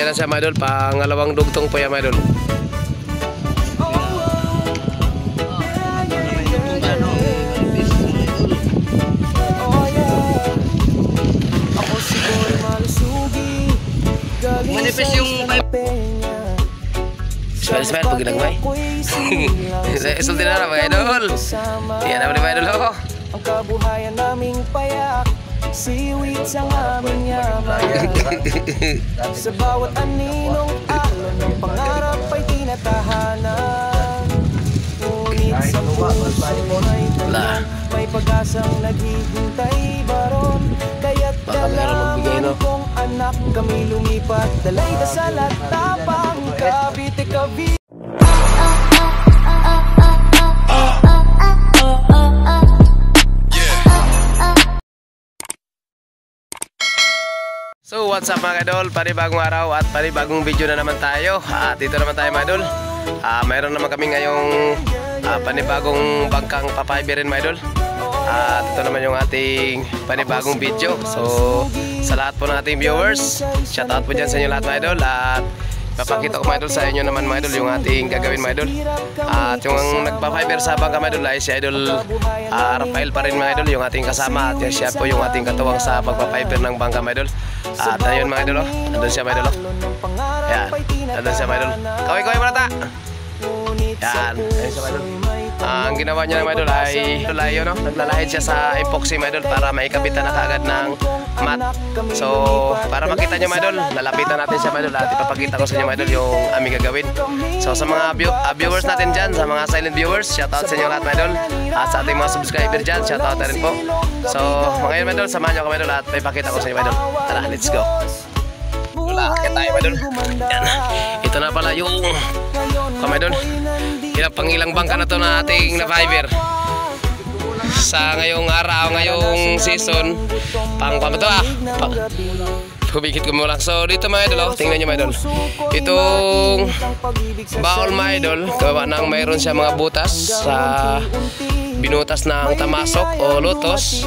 na siya mga idol. Pangalawang dugtong po yan mga idol. Manipis yung Smile pag ginagmay. Isulti na na mga idol. Yan naman mga idol ako. Ang kabuhayan naming payak, siwit sa aming yaman. Sa bawat aninong alon ng pangarap ay tinatahanan. Ngunit sa buhay may pag-asang naghihintay baron. Kaya't kailangan kong anak kami lumipat. Dalay dasal at tapang Cavite, Cavite. So what's up mga idol, panibagong araw at panibagong video na naman tayo. At dito naman tayo mga idol. Mayroon naman kami ngayong panibagong bangkang papaiberin mga idol. At ito naman yung ating panibagong video. So sa lahat po ng ating viewers, shoutout po dyan sa inyo lahat mga idol. At papakita ko mga idol sa inyo naman mga idol yung ating gagawin mga idol. At yung nagpa-fiber sa bangka mga idol ay si idol Rafael pa rin mga idol, yung ating kasama. At siya po yung ating katuwang sa pagpa-fiber ng bangka mga idol. At ayun mga idol, nandun siya mga idol. Yan, nandun siya mga idol. Kaway-kaway mga ta. Yan, ayun siya mga idol. Ang ginawa niya mga idol ay naglalahid siya sa epoxy mga idol para maikabitan na kaagad ng mat. So para makita niyo mga idol, lalapitan natin siya mga idol at ipapakita ko sa inyo mga idol yung aming gagawin. So sa mga viewers natin dyan, sa mga silent viewers, shoutout sa inyo lahat mga idol. At sa ating mga subscriber dyan, shoutout na rin po. So mga idol, samahan niyo ako mga idol at ipapakita ko sa inyo mga idol. Tara, let's go. Wala, kaya tayo mga idol. Yan. Ito na pala yung mga idol. Pangilang bangka na to na ating na-fiber sa ngayong araw, ngayong season. Pang pa to Hubigit ko mo lang. So dito mga idol, tingnan nyo mga idol. Itong baul mga idol, gawa ng mayroon siya mga butas sa binutas ng tamasok o lotos.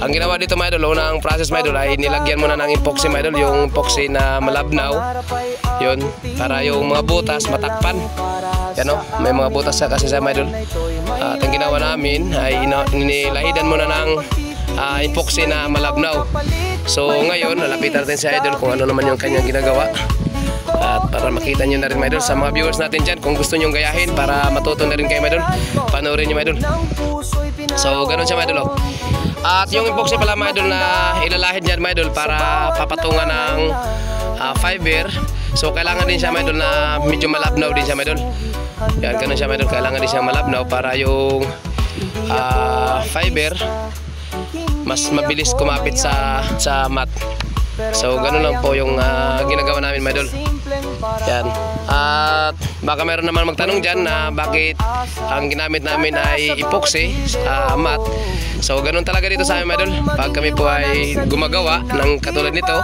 Ang ginawa dito mga idol, unang process mga idol ay nilagyan muna ng epoxy mga idol, yung epoxy na malabnaw. Yun, para yung mga butas matakpan. Yan o, may mga butas sa kasi sa mga idol. At ang ginawa namin ay nilahidan muna ng epoxy na malabnaw. So ngayon, lalapitan natin sa idol kung ano naman yung kanyang ginagawa. At para makita nyo na rin mga idol sa mga viewers natin dyan, kung gusto nyo gayahin para matuto na rin kayo mga idol, panoorin nyo mga idol. So ganun siya mga idol. At yung epoxy pala mga idol na ilalahid dyan mga idol para papatungan ng fiber. So kailangan din siya mga idol na medyo malabnaw din siya mga idol. Yan, ganun siya mga idol, kailangan din siya malabnaw para yung fiber mas mabilis kumapit sa mat. So ganun lang po yung ginagawa namin mga idol. Yan. At baka meron naman magtanong dyan na bakit ang ginamit namin ay epoxy mat. So ganun talaga dito sa amin mga idol. Pag kami po ay gumagawa ng katulad nito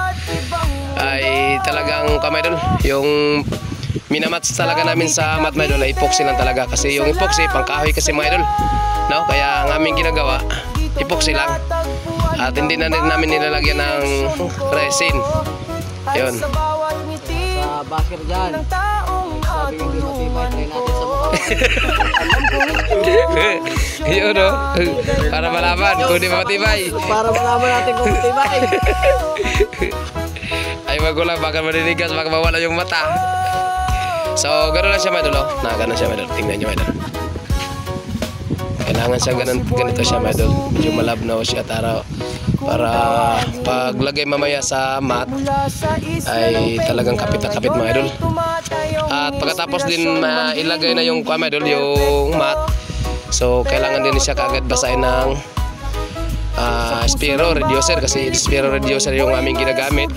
ay talagang mga idol, yung minamats talaga namin sa mat mga idol ay epoxy lang talaga. Kasi yung epoxy pangkahoy kasi mga idol, no? Kaya ang aming ginagawa epoxy lang. At hindi na rin namin nilalagyan ng resin. Yun. sa basker dyan. Sabi yung di matibay, try natin sa mukha. Yun o, para malaman kung di matibay. Para malaman natin kung matibay. Ay magulang, baka maninigas, baka mawala yung mata. So gano'n lang siya mga idol, na gano'n siya mga idol. Tingnan nyo mga idol. Kailangan siya ganito siya mga idol. Medyo malabnaw siya para paglagay mamaya sa mat ay talagang kapit na kapit mga idol. At pagkatapos din ilagay na yung mga idol, yung mat. So kailangan din siya kaagad basahin ng spiro reducer, kasi spiro reducer yung aming ginagamit.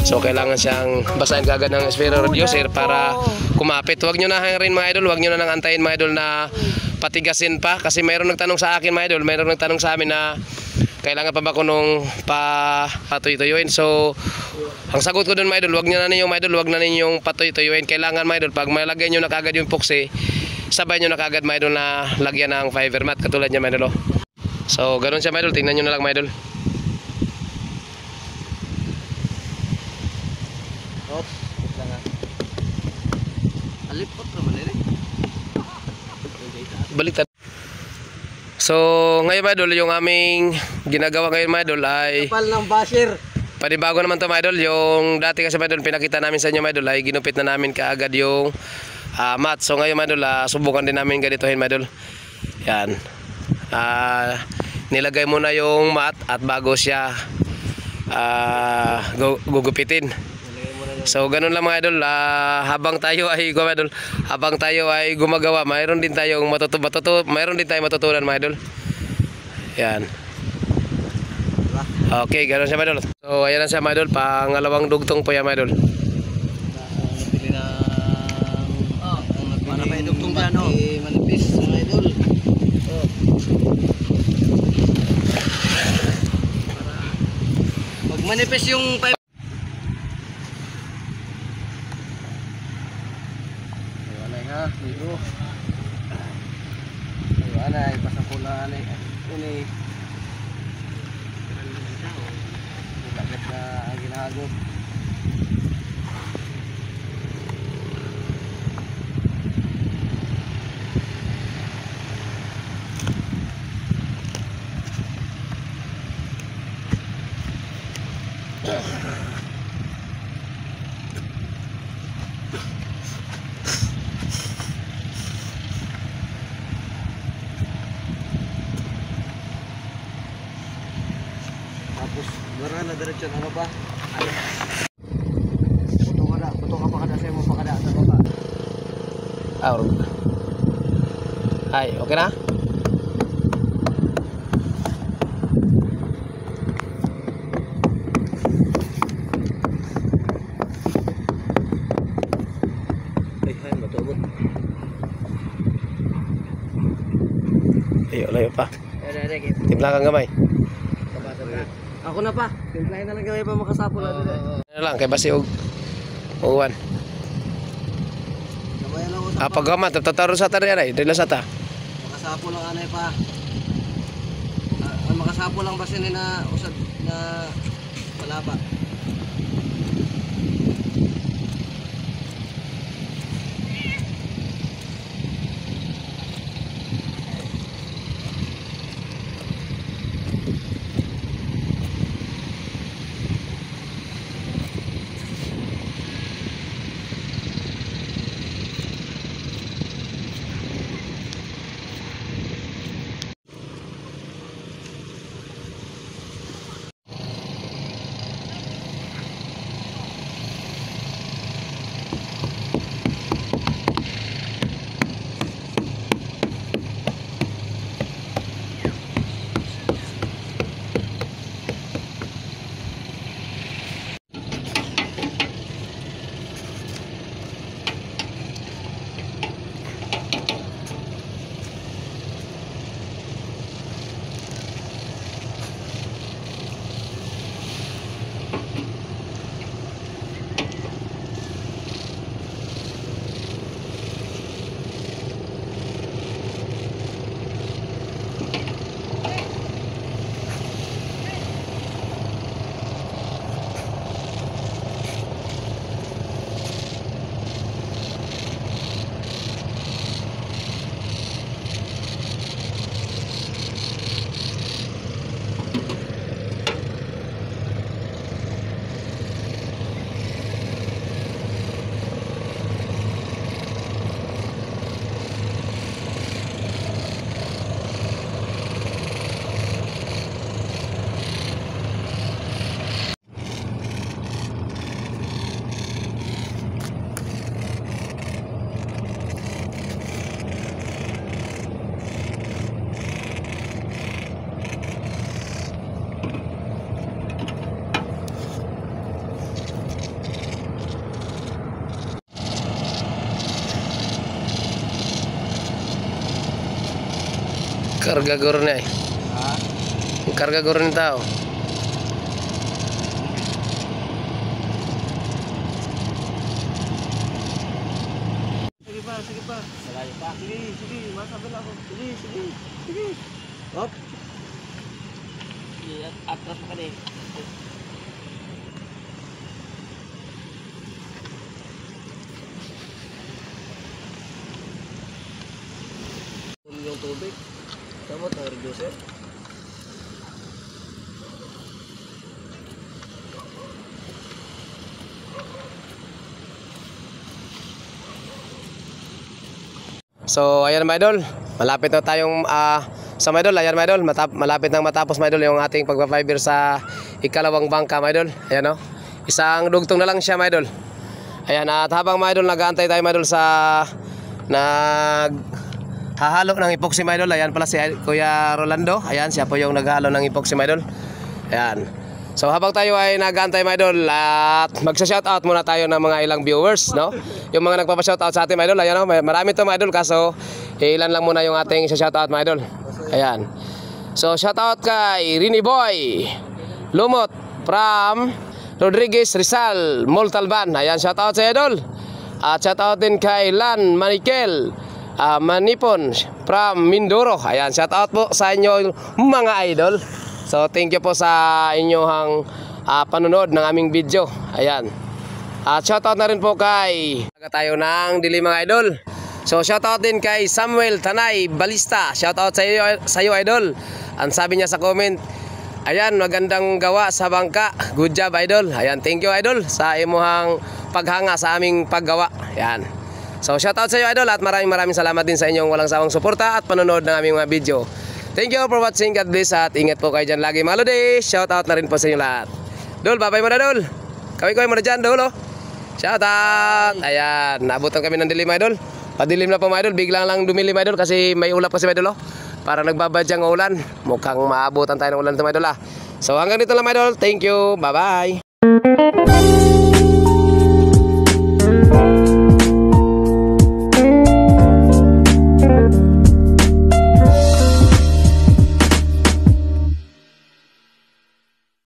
So kailangan siyang basahin kaagad ng spiro reducer para kumapit. Huwag nyo na rin mga idol, huwag nyo na nang antayin mga idol na patigasin pa, kasi mayroon nagtanong sa akin mga idol, mayroon nagtanong sa amin na kailangan pa ba ko nung patuy-tuyuin. So ang sagot ko dun mga idol, huwag nyo na ninyong mga idol, huwag na ninyong patuy-tuyuin. Kailangan mga idol, pag malagay nyo na kaagad yung epoxy, sabay nyo na kaagad mga idol na lagyan ng fiber mat katulad niya mga idol. So ganoon siya mga idol, tingnan nyo na lang mga idol. Alipot naman eh. Baliktad. So, ngayon mga idol, yung aming ginagawa ngayon mga idol ay Kapal ng basher. panibago naman to mga idol. Yung dati kasi mga idol, pinakita namin sa inyo mga idol ay ginupit na namin kaagad yung mat. So ngayon mga idol, subukan din namin ganitohin mga idol. Yan. Nilagay muna yung mat at bago siya gugupitin. So ganun lang mga idol, habang tayo ay gumagawa, mayroon din tayong matutunan mga idol. Yan. Okay, ganun siya mga idol. So ayan na siya mga idol, pangalawang dugtong po yan mga idol. Napili na para pa idugtong dyan manipis mga idol. Pag manipis yung pipe. Dito. Ayo anay pasapula anay ini. Lagat na ang ginahagop. Tapos bara na diretso ano ba? Puto ka pa kada sa mo pa kada sa baba. Ay, okay na? Ay matubot. Layo pa. Dere Timpla kang gamay. ako na pa. Timplahin na lang kami pa makasapol na dire. Ano lang, kay basi og uwan. Sabayan ako sa Pagkaman, tataro sa tari ay, dila sa ta. makasapol lang anay pa. Ang makasapol lang basin na usad na palaba. Karga guru na eh. Karga guru ng tao. Sige pa. Malayo pa. Sige. Masabi lang ako. Sige. Hop. Atras pa ka din. So ayan mga idol, malapit na tayong sa mga idol, ayan mga idol, malapit nang matapos mga idol yung ating pagpa-fiber sa ikalawang bangka mga idol. Ayan o, isang dugtong na lang siya mga idol. Ayan, at habang mga idol nag-aantay tayo mga idol sa naghahalo ng epoxy mga idol. Ayan pala si Kuya Rolando, ayan siya po yung naghahalo ng epoxy mga idol. Ayan. So habang tayo ay nag-aantay mga idol, at magsa-shoutout muna tayo ng mga ilang viewers, no? Yung mga nagpapa-shoutout sa atin mga idol, ayan o, marami to mga idol, kaso ilan lang muna yung ating shoutout mga idol. Ayan. So shoutout kay Rini Boy Lumot from Rodriguez Rizal Moltalban. Ayan, shoutout sa idol. At shoutout din kay Lan Manikel Manipon from Mindoro. Ayan, shoutout po sa inyo mga idol. So thank you po sa inyong panonood ng aming video. Ayan. At shoutout na rin po kay tayo ng dilim mga idol. So shoutout din kay Samuel Tanay Balista. Shoutout sa iyo idol. Ang sabi niya sa comment, ayan, magandang gawa sa bangka. Good job idol. Ayan, thank you idol sa imuhang paghanga sa aming paggawa. Ayan. So shoutout sa iyo idol, at maraming salamat din sa inyong walang sawang suporta at panonood ng aming mga video. Thank you for watching. God bless, at ingat po kayo dyan lagi mga lodi. Shoutout na rin po sa inyo lahat. Dol, bye-bye mo na Dol. Kaway-kaway mo na dyan Dol, oh. Shoutout. Ayan, naabutan kami ng dilim idol. Padilim na po mga idol, biglang lang dumilim idol kasi may ulap kasi mga idol, oh. Para nagbabadyang ulan. Mukhang maabutan tayo ng ulan ito mga idol, ah. So hanggang dito lang mga idol. Thank you. Bye-bye.